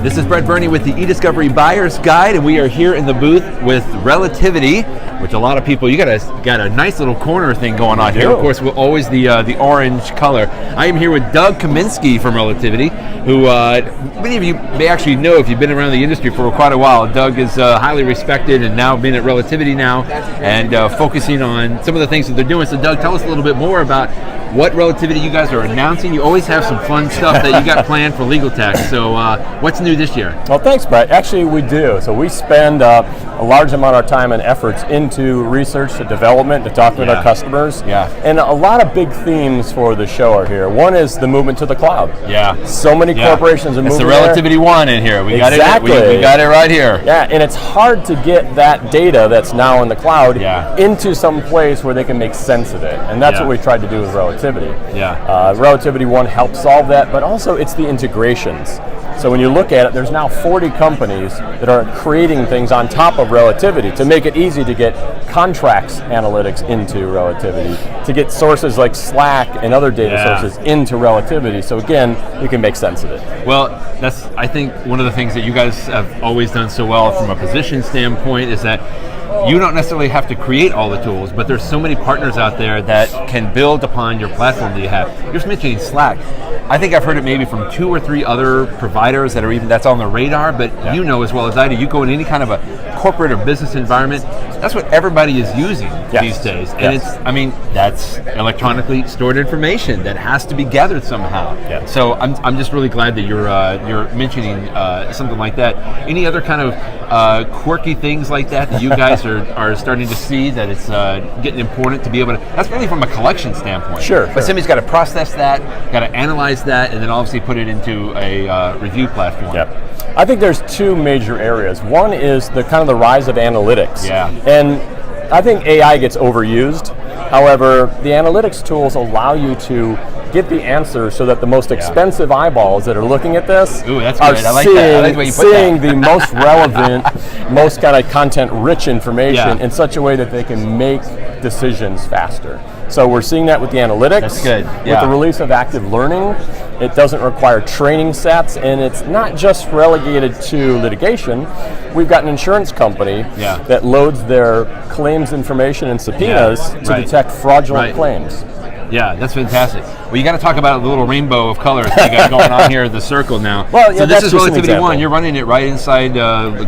This is Burney with the eDiscovery Buyer's Guide, and we are here in the booth with Relativity, which a lot of people, you got a nice little corner thing going on here. Of course, we're always the orange color. I am here with Doug Kaminski from Relativity, who many of you may actually know if you've been around the industry for quite a while. Doug is highly respected and now been at Relativity now and focusing on some of the things that they're doing. So Doug, tell us a little bit more about what Relativity you guys are announcing. You always have some fun stuff that you got planned for Legaltech. So what's new this year? Well, thanks, Brett. Actually, we do. So we spend a large amount of time and efforts into research and development to talk with our customers. And a lot of big themes for the show are here. One is the movement to the cloud. So many corporations are moving It's the RelativityOne in here. We got it. We got it right here. And it's hard to get that data that's now in the cloud into some place where they can make sense of it. And that's what we tried to do with Relativity. RelativityOne helps solve that, but also it's the integrations. So when you look at it, there's now 40 companies that are creating things on top of Relativity to make it easy to get contracts analytics into Relativity, to get sources like Slack and other data sources into Relativity. So again, you can make sense of it. Well, that's, I think, one of the things that you guys have always done so well from a position standpoint is that you don't necessarily have to create all the tools, but there's so many partners out there that can build upon your platform that you have. You're just mentioning Slack. I think I've heard it maybe from 2 or 3 other providers that are that's on the radar, but you know as well as I do, you go in any kind of a corporate or business environment, that's what everybody is using these days. And it's, I mean, that's electronically stored information that has to be gathered somehow. So I'm just really glad that you're mentioning something like that. Any other kind of quirky things like that you guys are starting to see that it's getting important to be able to, that's really from a collection standpoint. But somebody's got to process that, got to analyze that, and then obviously put it into a review platform. I think there's 2 major areas. One is the kind of the rise of analytics. And I think AI gets overused. However, the analytics tools allow you to get the answer so that the most expensive eyeballs that are looking at this are seeing the most relevant, most kind of content-rich information in such a way that they can make decisions faster. So we're seeing that with the analytics. That's good. With the release of active learning, it doesn't require training sets, and it's not just relegated to litigation. We've got an insurance company that loads their claims information and subpoenas to detect fraudulent claims. That's fantastic. Well, you got to talk about the little rainbow of colors that you got going on here, the circle now. Well, so this is RelativityOne. You're running it right inside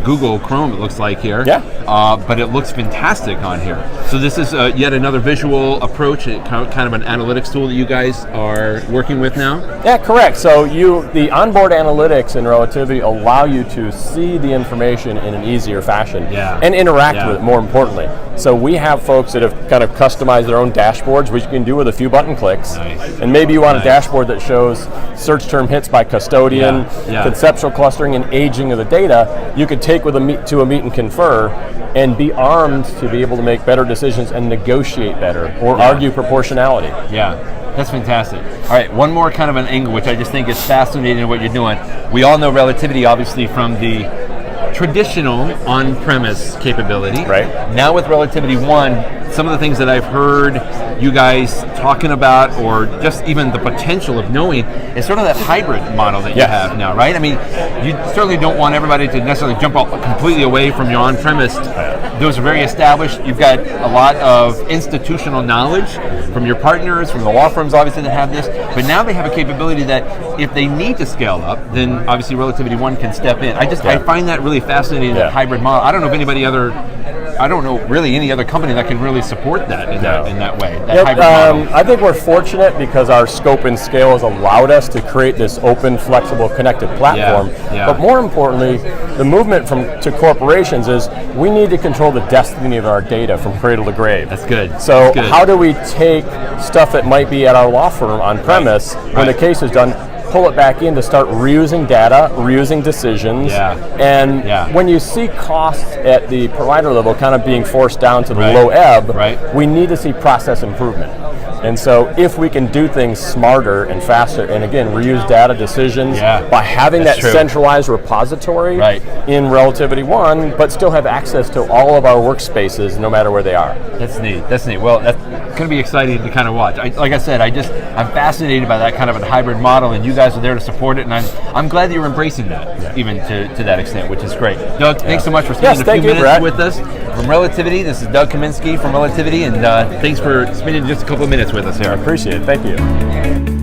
Google Chrome, it looks like here. But it looks fantastic on here. So this is yet another visual approach, kind of an analytics tool that you guys are working with now? Correct. So the onboard analytics in Relativity allow you to see the information in an easier fashion and interact with it, more importantly. So we have folks that have kind of customized their own dashboards, which you can do with a few button clicks. And maybe you want a dashboard that shows search term hits by custodian, conceptual clustering, and aging of the data. You could take with a meet and confer and be armed to be able to make better decisions and negotiate better or argue proportionality. That's fantastic. All right, one more kind of an angle, which I just think is fascinating in what you're doing. We all know Relativity, obviously, from the traditional on-premise capability. Now with RelativityOne, some of the things that I've heard you guys talking about, or just even the potential of knowing, is sort of that hybrid model that you have now, right? I mean, you certainly don't want everybody to necessarily jump completely away from your on-premise. Those are very established. You've got a lot of institutional knowledge from your partners, from the law firms, obviously, that have this. But now they have a capability that if they need to scale up, then obviously RelativityOne can step in. I find that really fascinating, that hybrid model. I don't know of anybody I don't know really any other company that can really support that in that way. Hybrid model. I think we're fortunate because our scope and scale has allowed us to create this open, flexible, connected platform. But more importantly, the movement to corporations is we need to control the destiny of our data from cradle to grave. That's good. So how do we take stuff that might be at our law firm on premise when the case is done, pull it back in to start reusing data, reusing decisions, and when you see costs at the provider level kind of being forced down to the low ebb, we need to see process improvement. And so if we can do things smarter and faster, and again, reuse data decisions by having that centralized repository in RelativityOne, but still have access to all of our workspaces no matter where they are. That's neat. That's neat. Well, going to be exciting to kind of watch. Like I said, I'm fascinated by that kind of a hybrid model, and you guys are there to support it, and I'm glad that you're embracing that, even to that extent, which is great. Doug, thanks so much for spending a few minutes with us. From Relativity, this is Doug Kaminski from Relativity, and thanks for spending just a couple of minutes with us here. I appreciate it. Thank you.